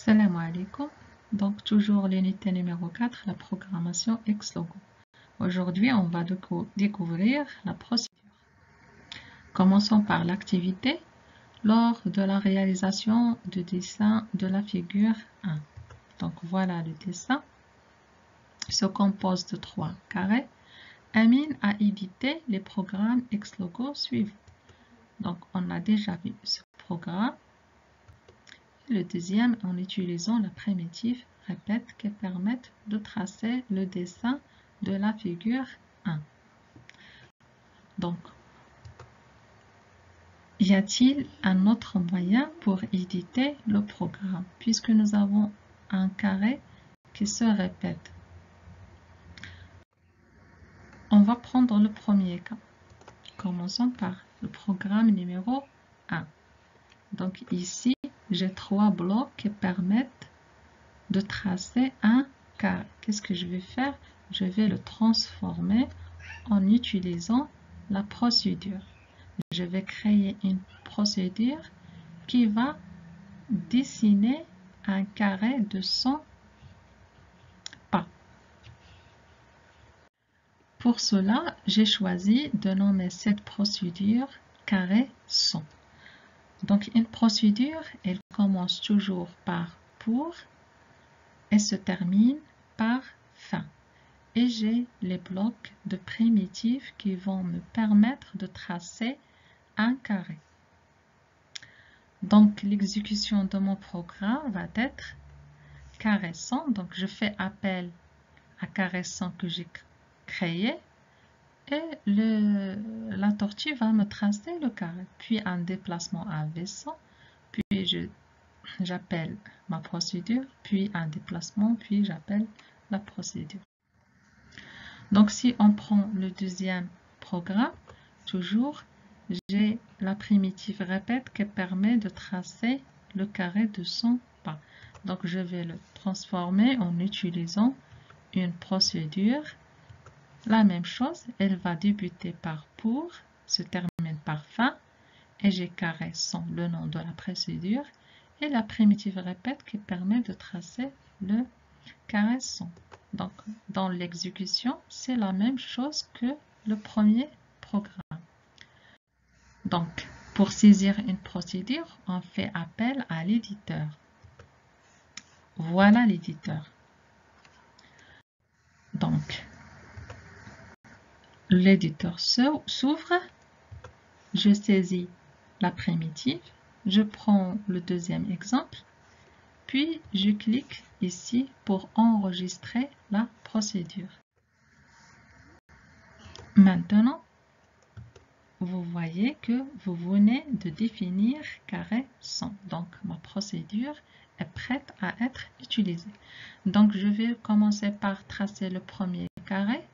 Salam alaikum. Donc, toujours l'unité numéro 4, la programmation Xlogo. Aujourd'hui, on va découvrir la procédure. Commençons par l'activité lors de la réalisation du dessin de la figure 1. Donc, voilà le dessin. Il se compose de 3 carrés. Amine a édité les programmes Xlogo suivants. Donc, on a déjà vu ce programme. Le deuxième en utilisant la primitive répète qui permet de tracer le dessin de la figure 1. Donc, y a-t-il un autre moyen pour éditer le programme puisque nous avons un carré qui se répète? On va prendre le premier cas. Commençons par le programme numéro 1. Donc ici, j'ai 3 blocs qui permettent de tracer un carré. Qu'est-ce que je vais faire? Je vais le transformer en utilisant la procédure. Je vais créer une procédure qui va dessiner un carré de 100 pas. Pour cela, j'ai choisi de nommer cette procédure carré 100. Donc une procédure, elle commence toujours par pour et se termine par fin. Et j'ai les blocs de primitives qui vont me permettre de tracer un carré. Donc l'exécution de mon programme va être carré 100. Donc je fais appel à carré 100 que j'ai créé et la tortue va me tracer le carré. Puis un déplacement à V100, puis j'appelle ma procédure, puis un déplacement, puis j'appelle la procédure. Donc si on prend le deuxième programme, toujours j'ai la primitive répète qui permet de tracer le carré de 100 pas. Donc je vais le transformer en utilisant une procédure. La même chose, elle va débuter par pour, se termine par fin, et j'ai carré 100, le nom de la procédure, et la primitive répète qui permet de tracer le carré 100. Donc, dans l'exécution, c'est la même chose que le premier programme. Donc, pour saisir une procédure, on fait appel à l'éditeur. Voilà l'éditeur. Donc, l'éditeur s'ouvre, je saisis la primitive, je prends le deuxième exemple, puis je clique ici pour enregistrer la procédure. Maintenant, vous voyez que vous venez de définir carré 100. Donc, ma procédure est prête à être utilisée. Donc, je vais commencer par tracer le premier carré.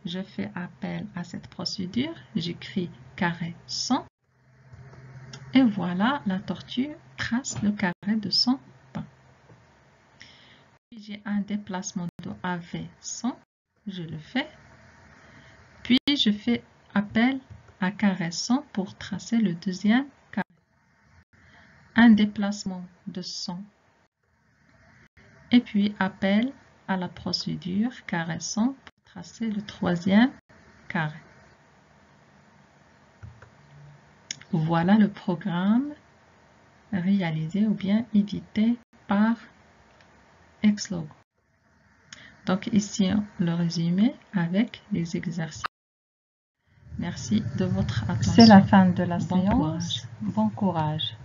Je fais appel à cette procédure. J'écris carré 100. Et voilà, la tortue trace le carré de 100 pas. Puis, j'ai un déplacement de AV 100. Je le fais. Puis, je fais appel à carré 100 pour tracer le deuxième carré. Un déplacement de 100. Et puis appel à la procédure carré 100 pour tracer le troisième carré. Voilà le programme réalisé ou bien édité par Xlogo. Donc ici le résumé avec les exercices. Merci de votre attention. C'est la fin de la séance. Bon courage. Bon courage.